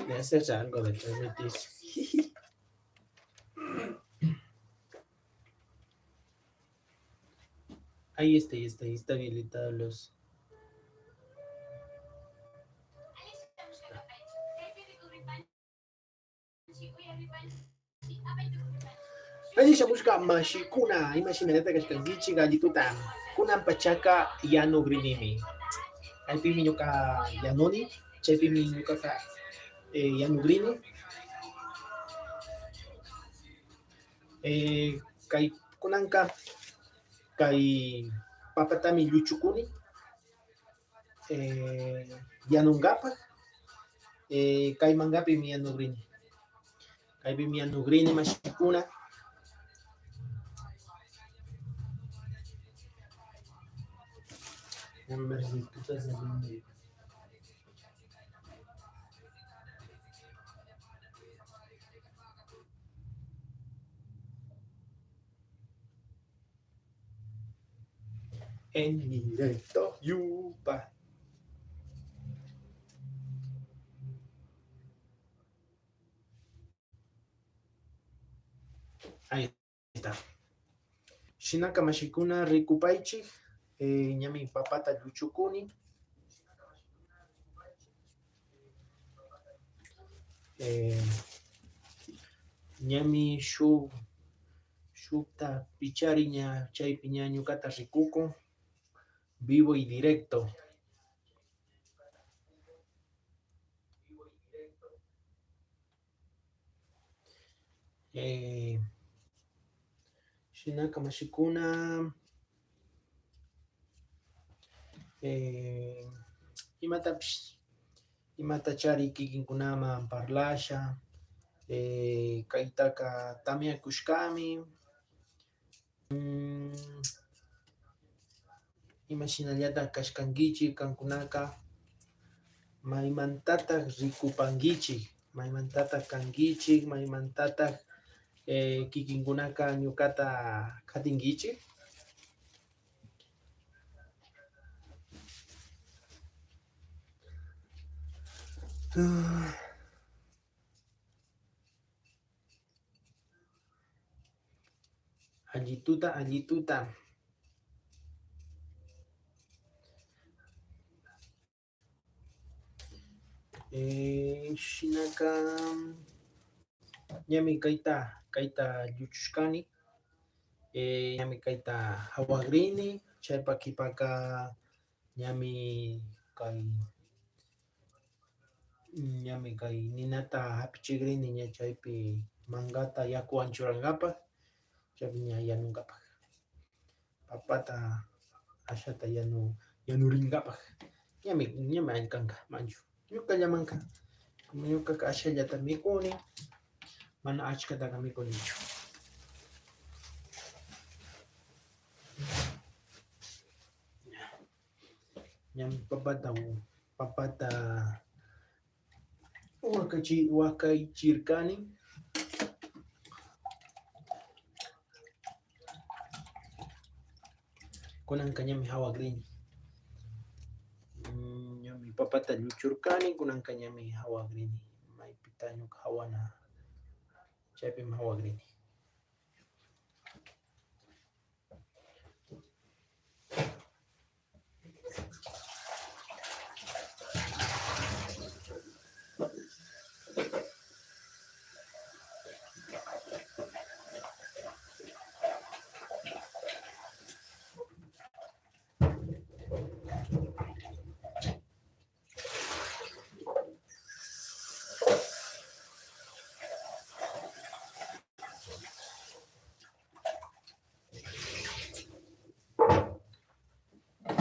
Le haces algo de transmitir. Ahí está habilitado los. Anisha busca mashikuna, imaginate que escandichi gallituta, kunan pachaka yano grinimi. Ay pimiñuka yanoni, chay pimiñuka ka yano grini. Kay kunanka kay papatami luchukuni, yanungapa, kay mangapi mi yano grini. Kay mi yano grini mashikuna. Déjame ver si tú estás en el. En directo, yupa. Ahí está. Shinaka mashikuna rikupaichi, ñami papata luchukuni. Ñami shukta pichariña chaypi ña ñukata rikuku vivo y directo. Shinaka mashikuna imata chari kikinkunaman parlasha, kaytaka tamiakushkami, imashinallata kashkankichik kankunaka maymantataq rikupankichik, maymantataq kankichik, maymantataq kikinkunaka ñukata katinkichik. Allituta. Shinaka ñami kayta lluchushkani, ñami kayta hawagrini, chaypa kipaka ñami kay ninata hapichigrini ña chaypi mangata yakuwan churankapa, chaypi ña yanunkapa. Papata ashata yanurinkapa. Ñami alkanka manchu. Ñukallamanka. Como ñukaka ashallata mikuni, mana achkataqa mikunichu. Ñami papata wakaychirkani. Kunanka ñami hawagrini. Ñami papata lluchurkani, kunanka ñami hawagrini. Maypita ñuka hawana, chaypim hawagrini.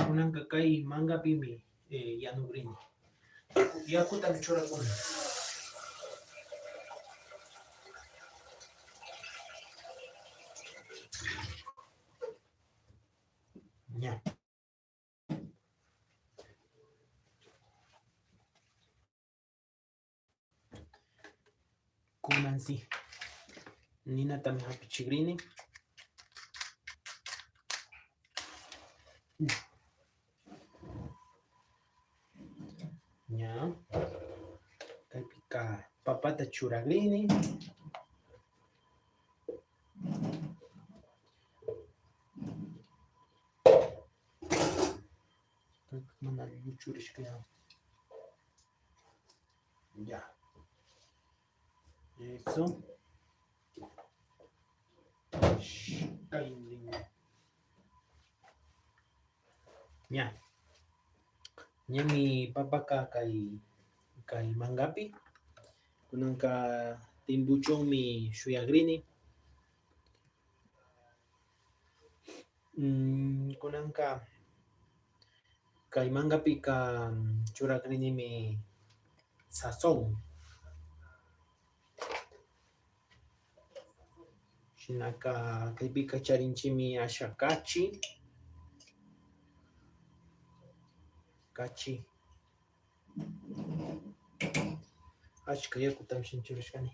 Kunanka kay mangapimi yanugrini. Yakuta churakuni. Ña. Kunansi. Ninata me hapichigrini. Ña. ka papata churagrini. Mana churish kaya. Ya. Eso. Ya. Nyami papaka kay mangapi. Kunang ka timbuchong mi shuyagrini. Kunang ka kay mangapi ka churagrini mi sazón. Shinaka kaypika charinchimi asha kachi. Ashka yakutam shinchurishkani.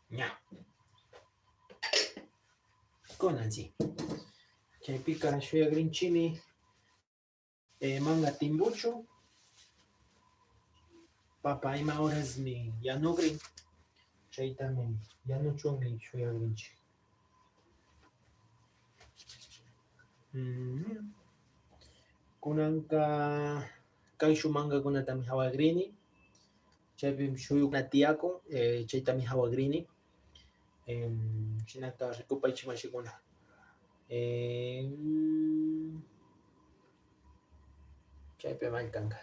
Ya. Konansi. Chaypika shuyagrinchimi manga timbucho. Papa ima horas mi yanugrin. Chaytami yanuchumi shuyagrinchi. Kunanka kayshu manga kunatami hawagrini. Chaypim shuyuk natiakun chaytami hawagrini. Shinaka rikupaychik mashikuna. Chaypim alkanka.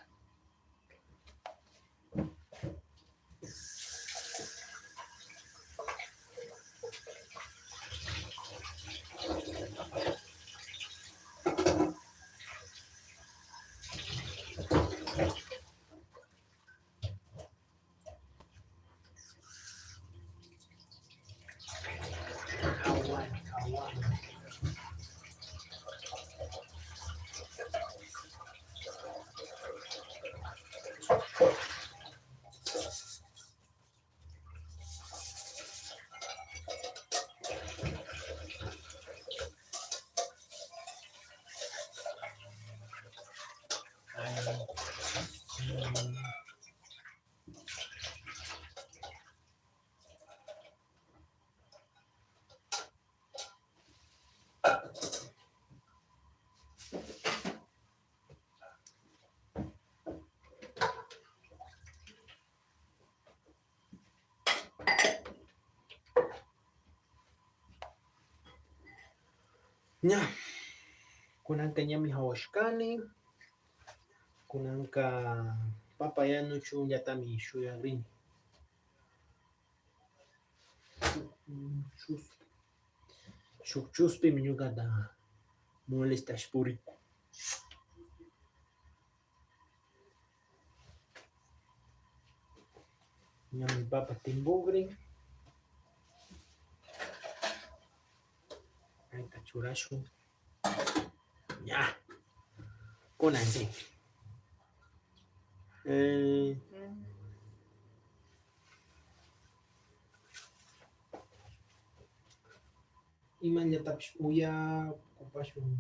Ya. Kunanka ñami hawashkani. Kunanka papayanuchu ñatami shuyagrini. Shuk chuspi ñuqata molestash puriku. Ñami papa timbugrin. Ayta churashun. Ya. Kunansi. Imañatapish uya kupashun.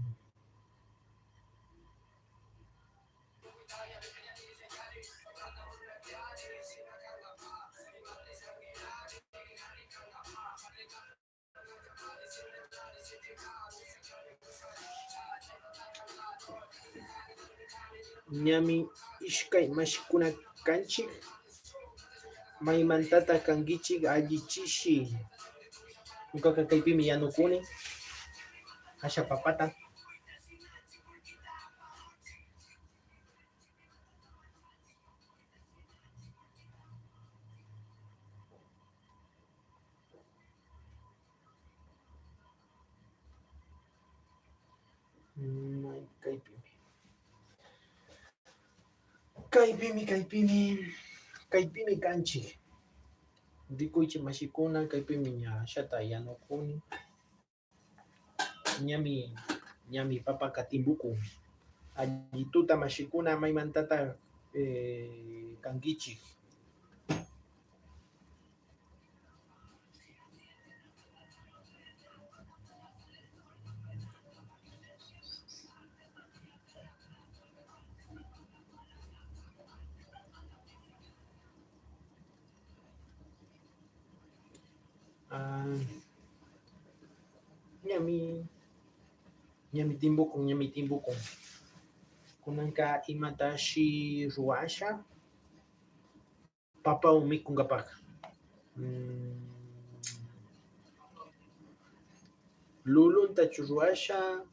Ñami ishkay mashikuna kanchik. Maymantata kankichik allichishi. Ñuqaqa kaypimi yanukuni. Asha papata. Kaypimi kanchik. Rikuychik mashikuna kaypimi ña ashata yanukuni. Ñami ñami papa katimbuku. Allituta mashikuna maymantata kankichik. Ah, ñami ñami timbuku. Kunanka imatashi ruasha papa umikunkapak. Lulunta ruasha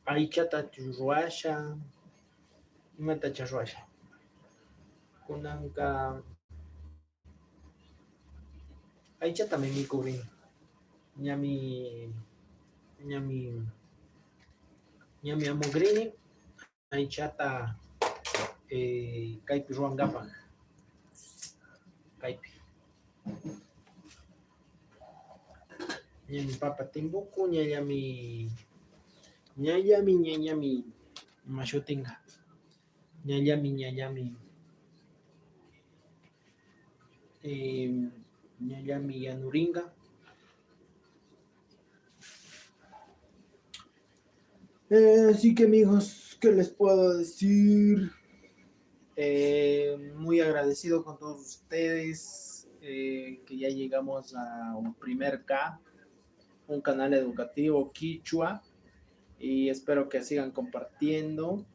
aychata ruasha imatacha ruasha kunanka aychata mikurin ñami amugrini aychata kaypi ruwankapak kaypi ñami papa timbuku ñallami mashutinka ñallami yanuringa. Así que amigos, ¿qué les puedo decir? Muy agradecido con todos ustedes, que ya llegamos a un primer K, un canal educativo Quichua, y espero que sigan compartiendo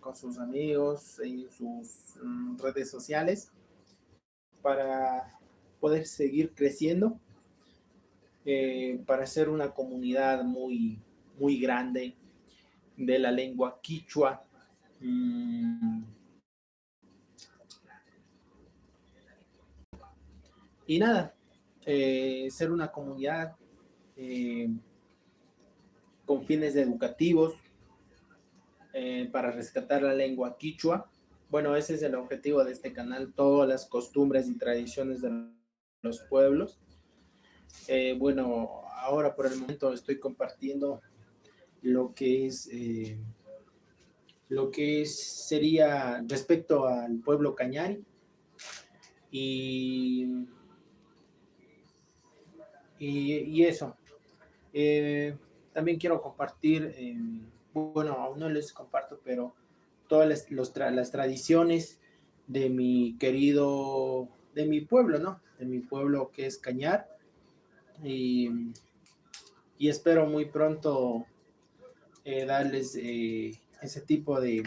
con sus amigos en sus redes sociales para poder seguir creciendo, para ser una comunidad muy, muy grande de la lengua quichua. Y nada, ser una comunidad con fines educativos para rescatar la lengua quichua. Bueno, ese es el objetivo de este canal, todas las costumbres y tradiciones de los pueblos. Bueno, ahora por el momento estoy compartiendo lo que sería respecto al pueblo Cañari y eso. También quiero compartir, bueno, aún no les comparto, pero todas las tradiciones de mi pueblo, ¿no? De mi pueblo que es Cañar. Y espero muy pronto darles ese tipo de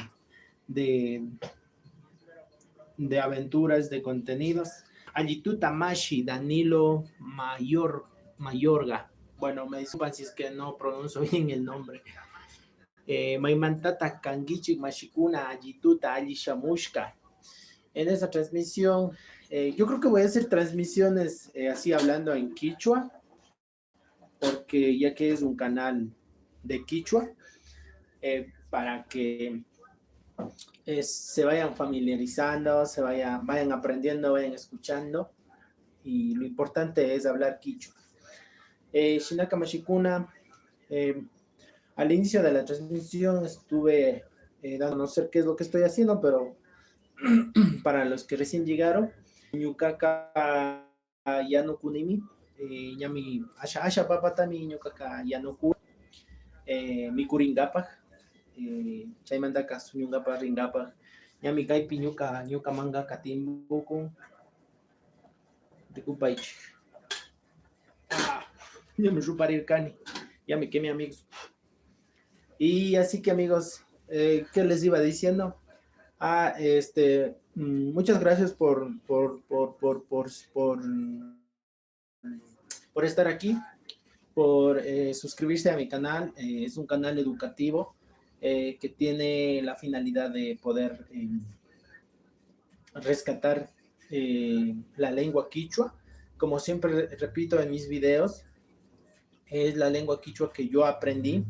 aventuras, de contenidos. Alitu Tamashi, Danilo Mayorga. Bueno, me disculpan si es que no pronuncio bien el nombre. Maimantata Kangichi Mashikuna Ayituta Alishamushka. En esta transmisión, yo creo que voy a hacer transmisiones así hablando en quichua, porque ya que es un canal de quichua, para que se vayan familiarizando, vayan aprendiendo, vayan escuchando, y lo importante es hablar quichua. Shinaka Mashikuna, al inicio de la transmisión estuve dando a conocer qué es lo que estoy haciendo, pero para los que recién llegaron, Ñukaka Yano Kunimi, Ñami Asha Papa Tami Ñukaka Yano Kun, Mikuringapak, Chaimandaka Suñungapa Ringapak, Ñami Kaipi Ñuka Manga Katimbuku, Rikupaich. Ya me ruparir cani, ya me quemé amigos. Y así que amigos, ¿qué les iba diciendo? Muchas gracias por estar aquí, por suscribirse a mi canal. Es un canal educativo que tiene la finalidad de poder rescatar la lengua quichua. Como siempre repito en mis videos, es la lengua quichua que yo aprendí,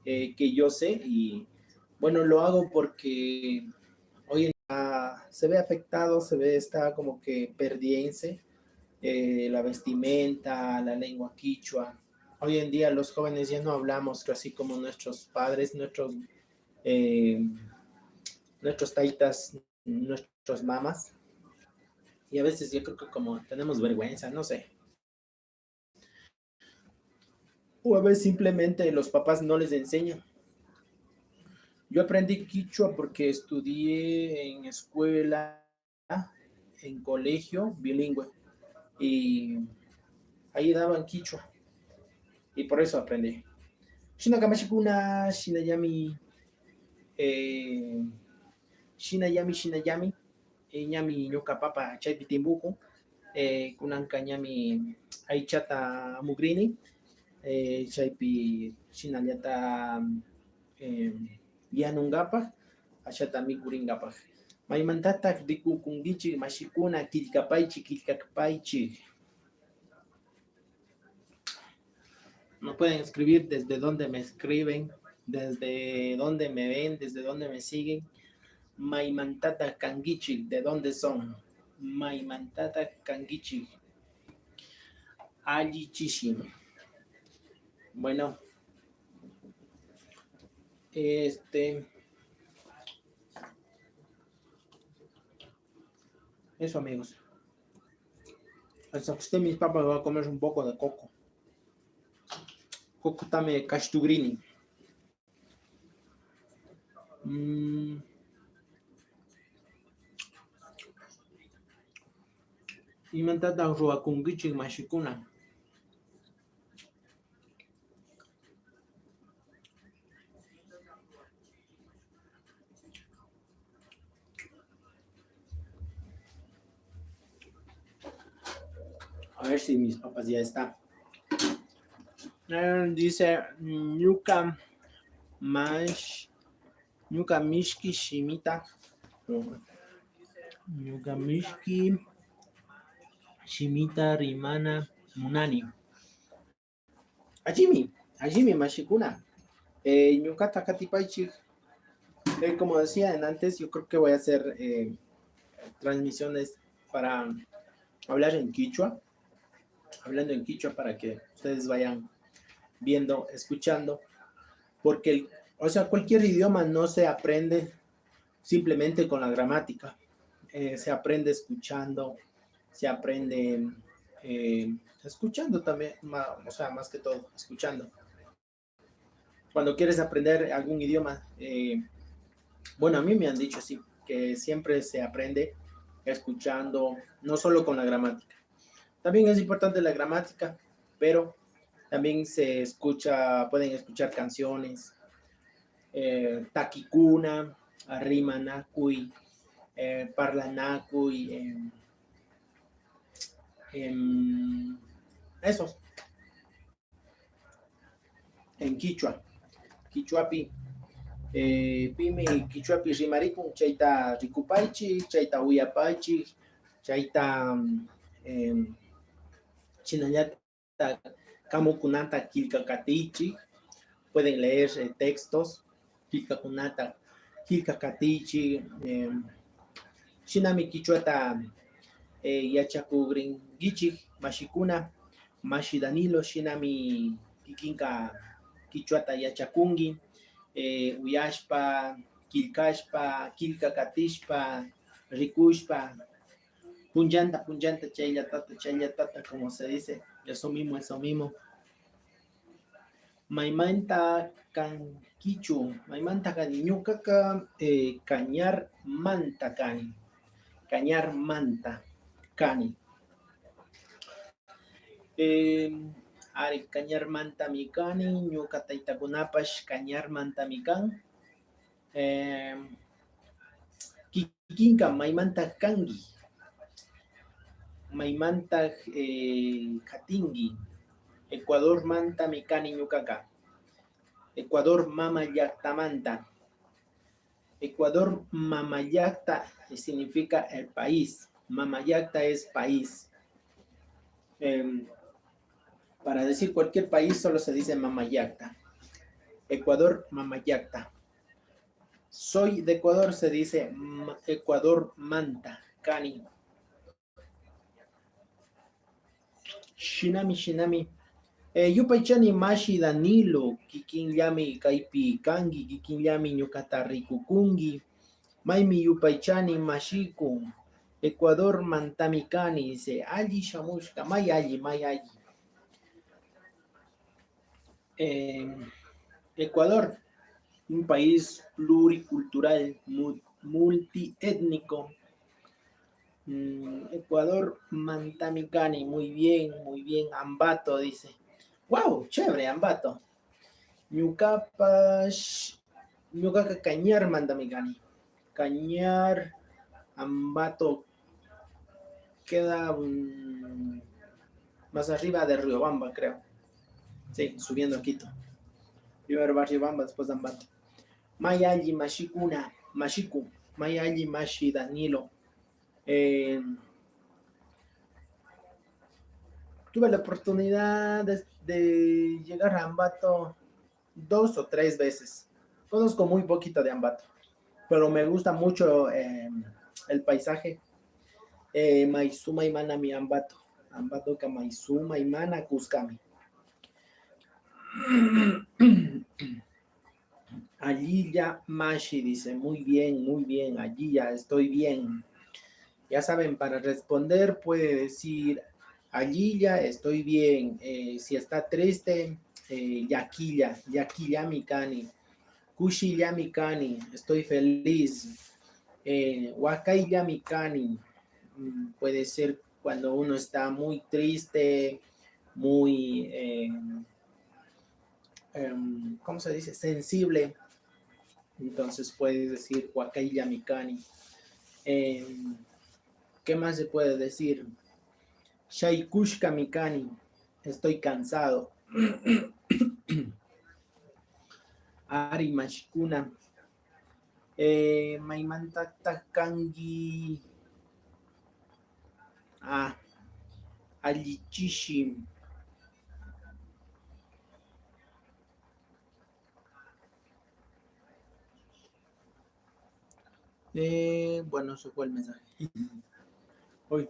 que yo sé, y bueno, lo hago porque hoy en día se ve afectado, está como que perdiense, la vestimenta, la lengua quichua. Hoy en día los jóvenes ya no hablamos así como nuestros padres, eh, nuestros taitas, nuestros mamas. Y a veces yo creo que como tenemos vergüenza, no sé. O a veces simplemente los papás no les enseñan. Yo aprendí quichua porque estudié en escuela, en colegio bilingüe. Y ahí daban quichua. Y por eso aprendí. Shinakamashikuna, Shinayami, eh, Shinayami, ñami ñuka papa chaypi timbuku, kunanka ñami aychata mugrini, chaypi shinallata eh, yanungapaq, ashata mikuringapaq. Maymantataq rikukunkichik mashikuna killkapaychik. No pueden escribir desde donde me escriben, desde donde me ven, desde donde me siguen. Maimantata Kangichi, ¿de dónde son? Maimantata Kangichi. Allichishi. Bueno, eso amigos. Hasta que usted mis papas va a comer un poco de coco. Coco tame kastugrini. Imantata ruakungichi mashikuna. A ver si mis papas ya están. Dice Nyuka Mishki Shimita. Nyuka Mishki Shimita Rimana Munani. Ajimi Mashikuna. Nyukata Katipaichi. Como decía antes, yo creo que voy a hacer transmisiones para hablar en quichua. Hablando en quichua para que ustedes vayan viendo, escuchando. Porque, cualquier idioma no se aprende simplemente con la gramática. Se aprende escuchando, se aprende escuchando también, más que todo, escuchando. Cuando quieres aprender algún idioma, bueno, a mí me han dicho así, que siempre se aprende escuchando, no solo con la gramática. También es importante la gramática, pero también pueden escuchar canciones, takikuna, rimanakui, parlanakui, esos, en quichua, quichuapi. Pimi quichuapi rimarikun, chayta rikupaychik, chayta uyapaychik, chayta chinallata kamukunata killkakatichik. Pueden leer textos, killkakunata killkakatichik, shinami quichuata yachakugrinkichik mashikuna, mashi Danilo shinami kikinka quichuata yachakunki, uyashpa, killkashpa, killkakatishpa, rikushpa, punllanta, chayllatata, como se dice, eso mismo. Maimanta kankichu, maimanta kani, ñukaka cañar manta kani. Ari cañar manta mi kani, ñuka taytakunapash cañar manta mi kan. Kikinka maimanta kangi, maimanta katingi. Ecuador manta mi kani ñukaka. Ecuador mama llaktamanta. Ecuador mamayacta significa el país. Mamayacta es país. Para decir cualquier país solo se dice mamayacta. Ecuador mamayacta. Soy de Ecuador se dice Ecuador manta, cani. Shinami. Yupaychani mashi Danilo, kikinllami kaypi kangi, kikinllami ñukata rikukungi, maymi yupaychani mashiku, Ecuador mantami kani, dice, alli shamushka, may alli. Ecuador, un país pluricultural, multiétnico. Ecuador mantamicani, muy bien, Ambato dice. Wow, chévere, Ambato. Ñuqaqa Cañar mantamicani. Cañar, Ambato queda más arriba de Riobamba, creo. Sí, subiendo a Quito. Primero va Riobamba, después Ambato. Mayalli Mashikuna, Mashiku, Mayalli Mashi Danilo. Tuve la oportunidad de llegar a Ambato 2 o 3 veces. Conozco muy poquito de Ambato, pero me gusta mucho el paisaje. Maizuma y mana mi Ambato. Ambato ka Maizuma y mana Cuscami. Allí ya Mashi dice, muy bien, allí ya estoy bien. Ya saben, para responder puede decir, allí ya estoy bien. Si está triste, yaquilla mi cani. Kushi ya mi cani, estoy feliz. Wakai ya mi cani. Puede ser cuando uno está muy triste, muy, ¿cómo se dice? Sensible. Entonces puedes decir Wakai ya mi cani. ¿Qué más se puede decir? Shaikushka Mikani, estoy cansado. Ari Mashikuna. Maimantata Kangi. Alichishi. Bueno, eso fue el mensaje. Hoy,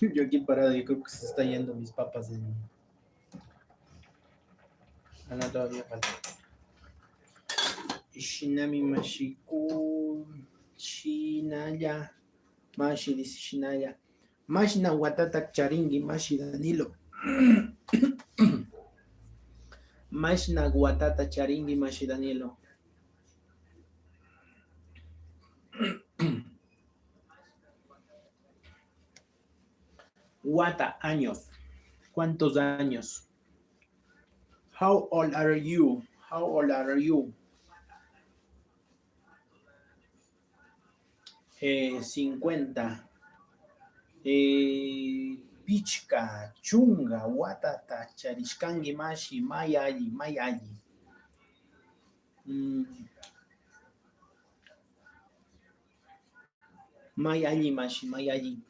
yo aquí parado, yo creo que se está yendo mis papas en... no, todavía falta. Shinami Mashiku. Shinaya. Mashi dice Shinaya. Mashina Watata Charingi, Mashi Danilo. Mashina Watata Charingi, Mashi Danilo. Wata, años. ¿Cuántos años? How old are you? 50. Pichka, chunga, watata, charishkangi mashi, mayalli. Mayalli mashi,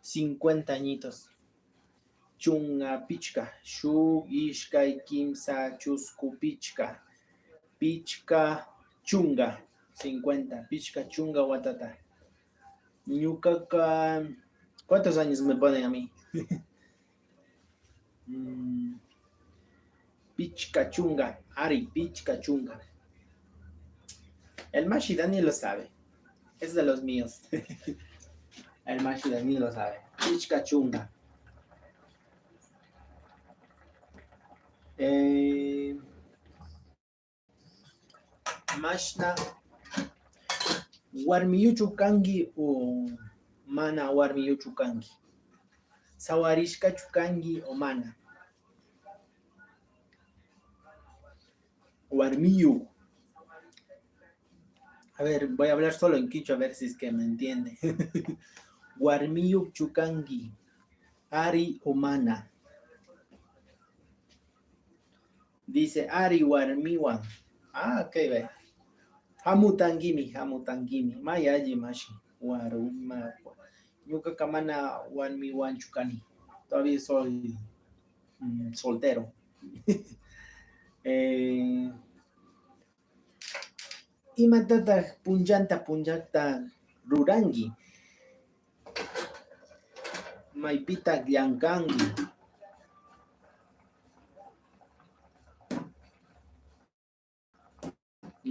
50 añitos. Chunga pichka, shu ishkai kimsa chusku pichka. Pichka chunga, 50. Pichka chunga watata. Ñukaka, ¿cuántos años me ponen a mí? Pichka chunga, Ari, pichka chunga. El Mashi Dani lo sabe. Es de los míos. El Mashi Dani lo sabe. Pichka chunga. Mashna warmiyuchu kangi o mana warmiyuchu kangi. Sawarishka chukangi o mana. Warmiyu. A ver, voy a hablar solo en quichua a ver si es que me entiende. Warmiyu chukangi. Ari o mana. Dice Ari warmiwan. Ok, ve. Hamutangimi. Mayaji mashi. Waruma. Yuka kamana warmiwan chukani. Todavía soy soltero. Imatata punjanta rurangi. Maipita llankangi.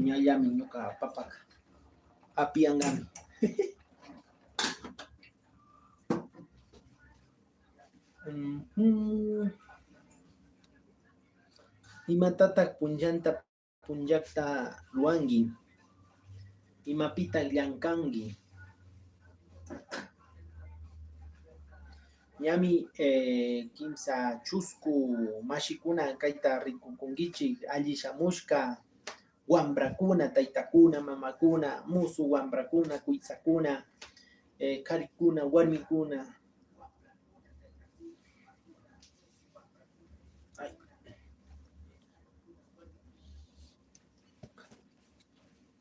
ñallami ñuqa papaqa apiyanqami. Imatataq punllaqta ruwanki? Imapitaq llamkanki? Ñami kimsa chusku mashikuna kayta rikukunkichik alli shamushka wambrakuna, taytakuna, mamakuna, musu wambrakuna, kuysakuna, karikuna, warmikuna.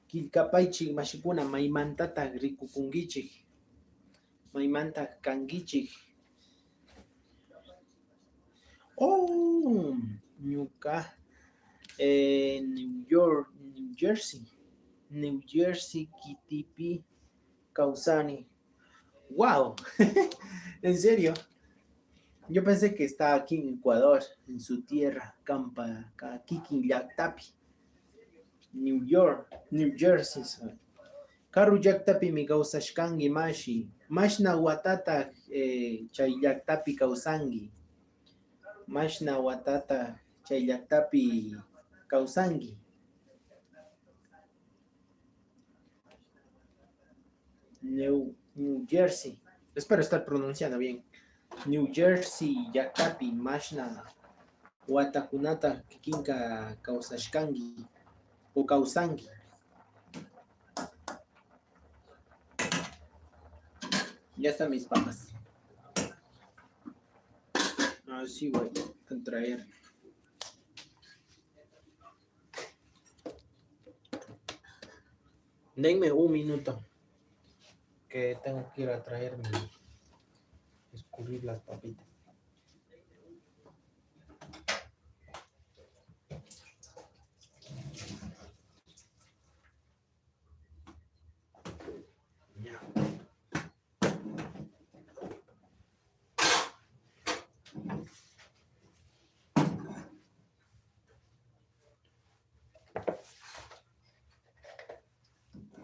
Killkapaychik mashikuna, maymantataq rikukunkichik, maymantaq kankichik. Oh, ñuqa New Jersey kitipi kawsani. Wow. ¿En serio? Yo pensé que estaba aquí en Ecuador, en su tierra, Campa, Kikin llaqtapi. New Jersey. Karu llaqtapi mi kawsashkanki mashi. Mashna watata chay llaqtapi kawsanki. Mashna watata chay llaqtapi kawsanki. New Jersey. Espero estar pronunciando bien. New Jersey llaqtapi mashna watakunata kikinka kawsashkanki o kawsanki. Ya están mis papas. Así voy a traer. Denme un minuto, que tengo que ir a traerme, escurrir las papitas. Ya.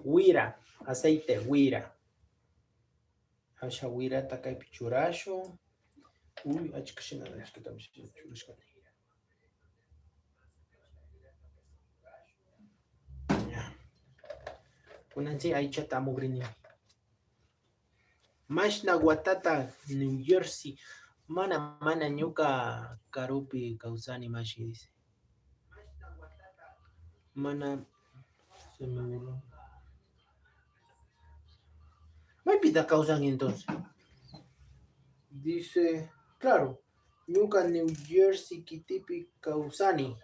Huira, aceite huira. Asha huira takay pichurasho. Uy, achkashina ashkatami churashkani. Ya. Unansi aychata mugrini. Mashna watata New Jersey. Mana ñuka karupi kawsani mashi dice. Mana se me burló. ¿Me pita causan entonces? Dice, claro, nunca New Jersey kitipi causani.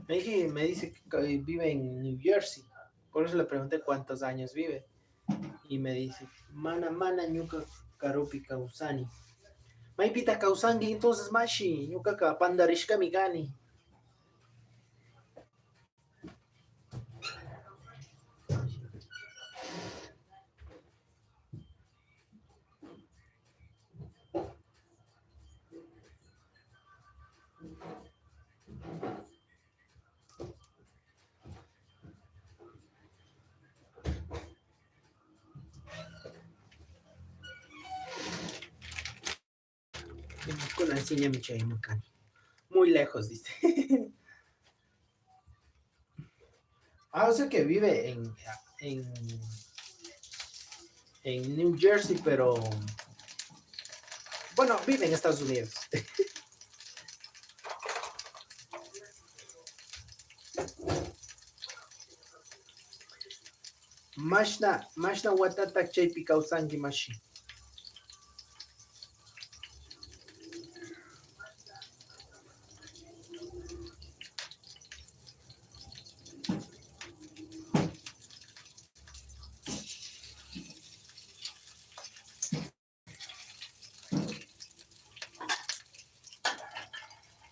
Me dice que vive en New Jersey. Por eso le pregunté cuántos años vive. Y me dice, mana nunca karupi causani. Me pita causangi entonces mashi, nunca ka pandarishka migani. Con enseña mi chay macani. Muy lejos, dice. O sea que vive en New Jersey, pero bueno, vive en Estados Unidos. Mashna watata chaypi kawsanki mashi.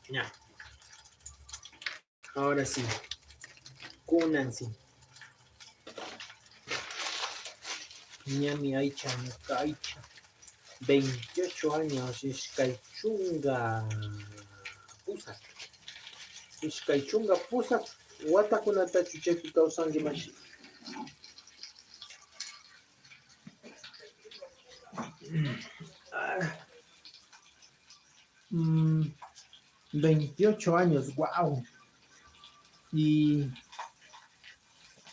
Ya. Ahora sí. Kunansi. Ñami Aicha, Aicha. 28 años, Ishkaichunga Pusak. watakunata chuchaypi kawsanki mashi. Ah, 28 años, wow. Y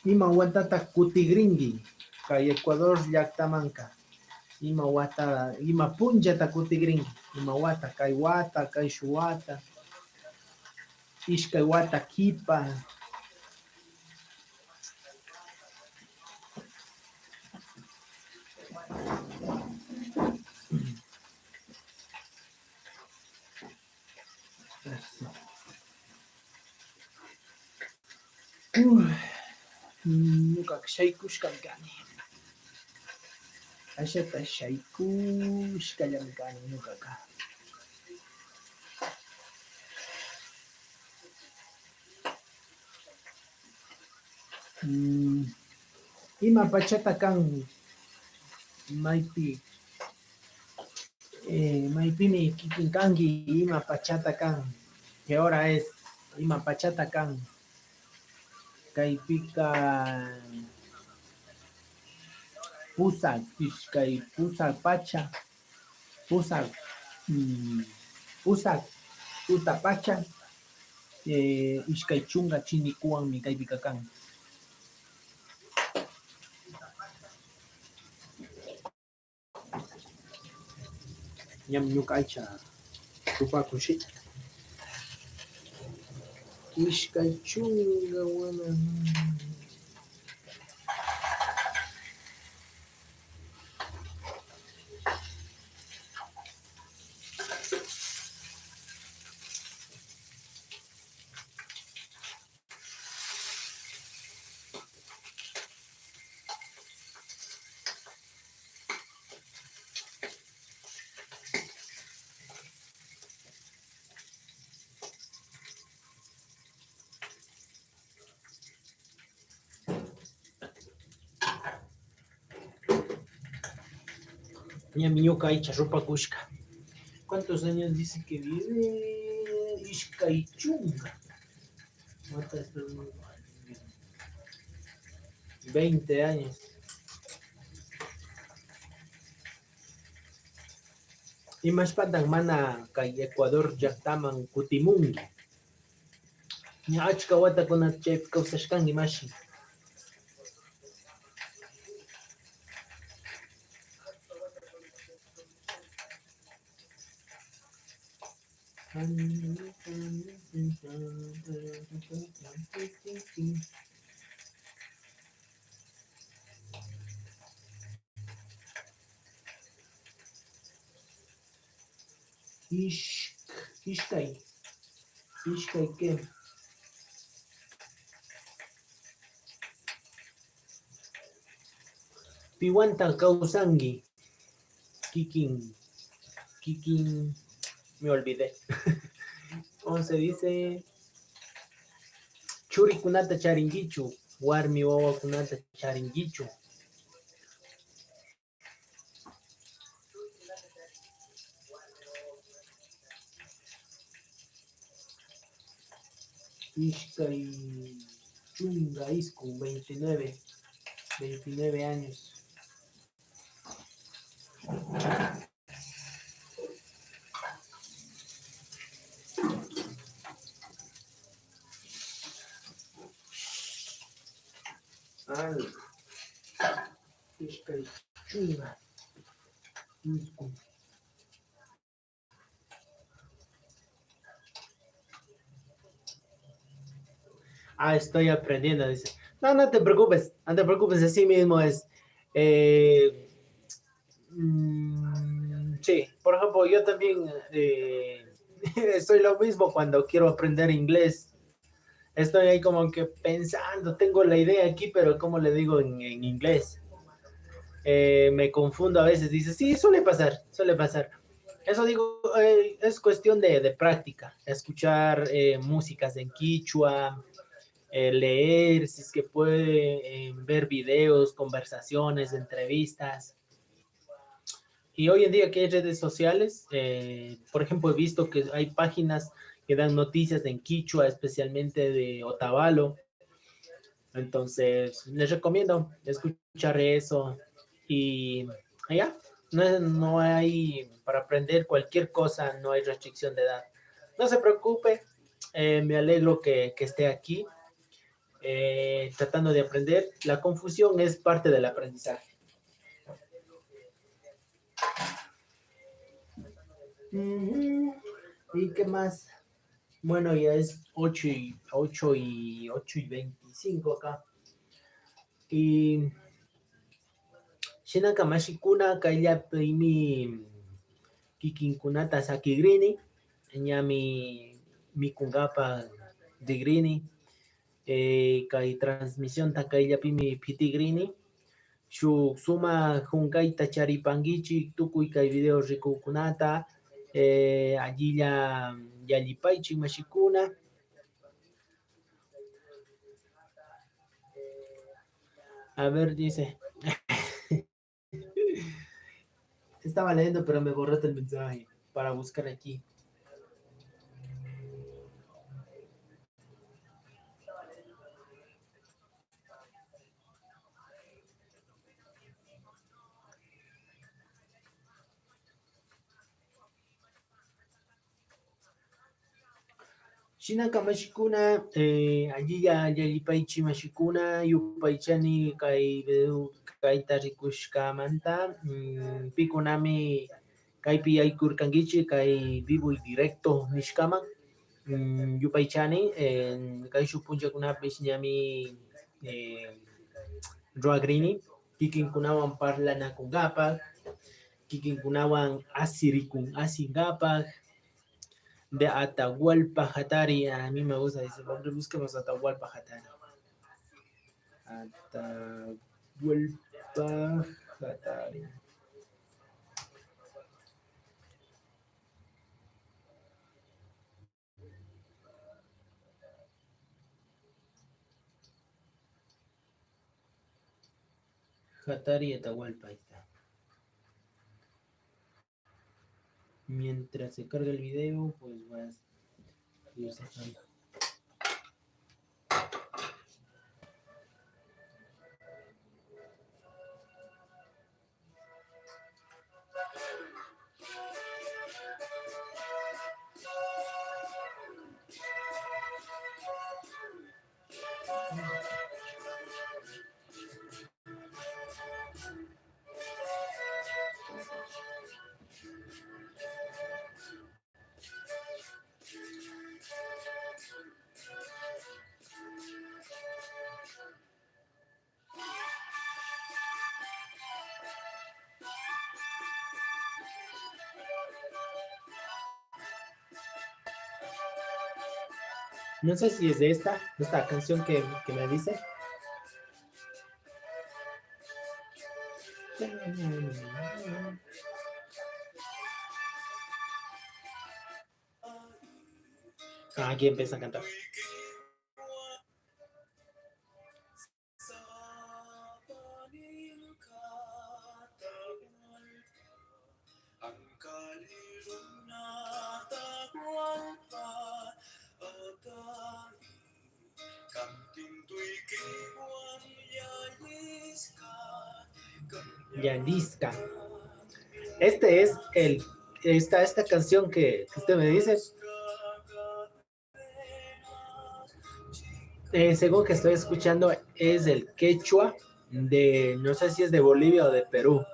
ima watata kutigringi kay Ecuador llaqtamanka. Ima punllata kutigringi. Ima wata kay wata, kay shuwata. Ishkay wata kipa. Nuka shaykushkankani. Ashata shaykushkallankani nukaka. Ima pachata kan maypi maypimi kikinkanki ima pachata kan. ¿Qué hora es? Ima pachata kan. Kaypika pusak, ishkay pusak pacha, pusak tuta pacha, ishkay chunga chinikuwanmi kaypika kan. Ñam ñuka aycha rupakushi. Ishkay chunga wana. Ñam ñuka aycha rupakushka. ¿Cuántos años dice que vive? Ishkay chunga. 20 años. Imashpadan mana kay Ecuador llaqtaman kutimungi. Ña achka watakunata chaypi kawsashkanki mashi. Ishkay ¿qué? Piwanta kawsangi. Kikin, me olvidé. ¿Cómo se dice? Churikunata charingichu. Warmi wawakunata charingichu. Ishkay chunga isku 29 años. Ishkay chunga isku. Estoy aprendiendo, dice. No te preocupes, así mismo es. Sí, por ejemplo, yo también soy lo mismo cuando quiero aprender inglés. Estoy ahí como que pensando, tengo la idea aquí, pero ¿cómo le digo en inglés? Me confundo a veces, dice, sí, suele pasar. Eso digo, es cuestión de práctica, escuchar músicas en quichua, leer, si es que puede, ver videos, conversaciones, entrevistas. Y hoy en día que hay redes sociales, por ejemplo, he visto que hay páginas que dan noticias en quichua, especialmente de Otavalo. Entonces, les recomiendo escuchar eso y allá. No hay, para aprender cualquier cosa, no hay restricción de edad. No se preocupe, me alegro que esté aquí tratando de aprender. La confusión es parte del aprendizaje. ¿Y qué más? Bueno, ya es 8:25 acá. Y Shinaka Mashikuna, Kaya Primi Kikinkunata Sakigrini, mi Kungapa de Grini, Kai transmisión Takaya Pimi Pitigrini, Shu Suma Hunkai Tachari Pangichi, Tukui Kai video Rikukunata, allí ya Yalipaichi Mashikuna. A ver, dice. Estaba leyendo, pero me borraste el mensaje para buscar aquí. Shinaka Mashikuna, allí ya Yalipaichi Mashikuna, Yupaichani Kai Tarikushka Manta, Pikunami Kaipi Aikurkangichi, Kai Vivo y Directo Nishkama, Yupaichani, Kai Shupunja Kunapis Nyami Roagrini, Kikin Kunawan Parlana Kungapa, Kikin Kunawan Asirikun Asingapa, de Atahualpa Hatari. A mí me gusta ese nombre. Busquemos Atahualpa Hatari. Atahualpa Hatari. Hatari Atahualpa. Ahí está. Mientras se carga el video, pues voy a ir sacando. No sé si es de esta canción que me dice. Aquí empieza a cantar. Yalisca. Este es esta canción que usted me dice. Según que estoy escuchando, es el quechua de, no sé si es de Bolivia o de Perú.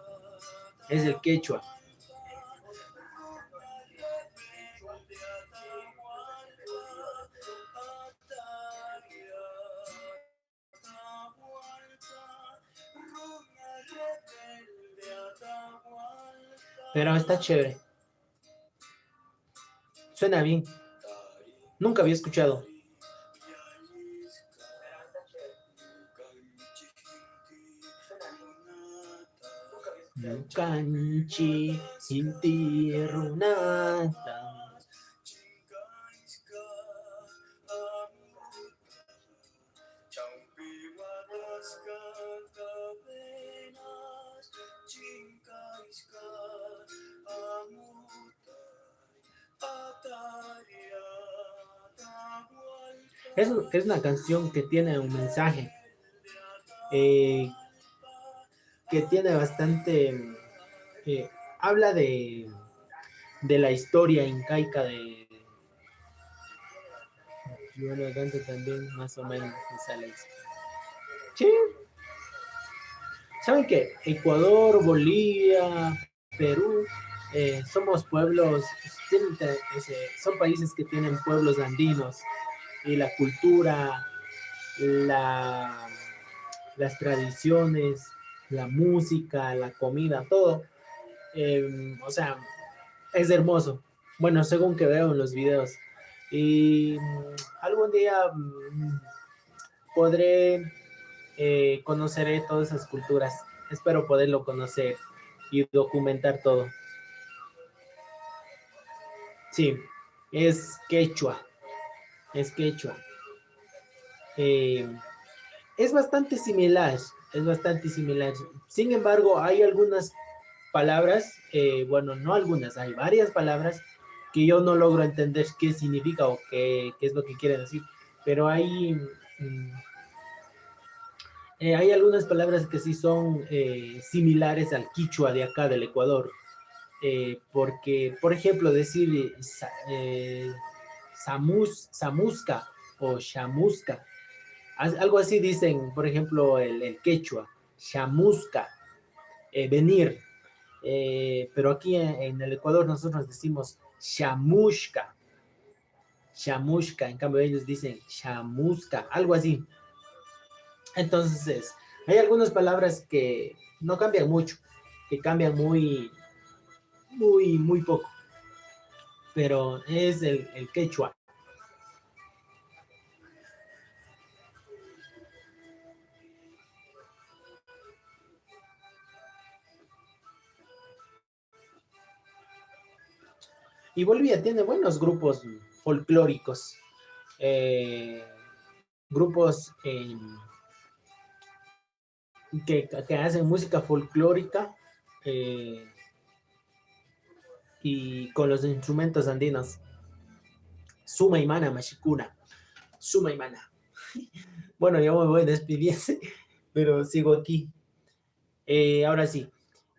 Es el quechua. Pero está chévere. Suena bien. Nunca había escuchado. Nukanchi inti runata. Es una canción que tiene un mensaje, eh, que tiene bastante, habla de la historia incaica de, bueno, tanto también más o menos me sale eso. Sí, ¿saben qué? Ecuador, Bolivia, Perú, somos pueblos, son países que tienen pueblos andinos y la cultura, la, las tradiciones, la música, la comida, todo. O sea, es hermoso. Bueno, según que veo en los videos. Y algún día podré conoceré todas esas culturas. Espero poderlo conocer y documentar todo. Sí, es quechua, es quechua. Eh, es bastante similar, es bastante similar. Sin embargo, hay algunas palabras, bueno, no algunas, hay varias palabras que yo no logro entender qué significa o qué es lo que quiere decir. Pero mm, hay algunas palabras que sí son similares al quichua de acá del Ecuador. Porque, por ejemplo, decir samusca o chamusca, algo así dicen, por ejemplo, el quechua, chamusca, venir. Pero aquí en el Ecuador nosotros decimos chamushka, chamushka, en cambio ellos dicen chamusca, algo así. Entonces, hay algunas palabras que no cambian mucho, que cambian muy poco, pero es el quechua. Y Bolivia tiene buenos grupos folclóricos, eh, grupos que hacen música folclórica eh, y con los instrumentos andinos. Suma y mana, machicuna. Suma y mana. Bueno, yo me voy despidiendo, pero sigo aquí. Ahora sí.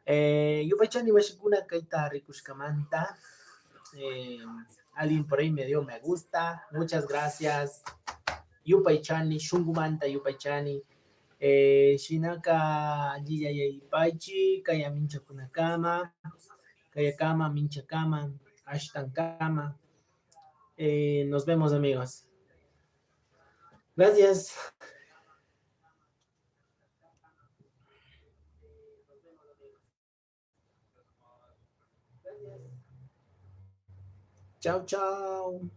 Yupachani machicuna kaita rikushkamanta. Eh, alguien por ahí me dio me gusta. Muchas gracias. Yupaichani, Shungumanta Yupaichani, Shinaka Jiyayay Paichi, Kaya Mincha Kunakama, Kaya Kama, Mincha Kama, Ashtan Kama. Nos vemos, amigos. Gracias. Chao, chao.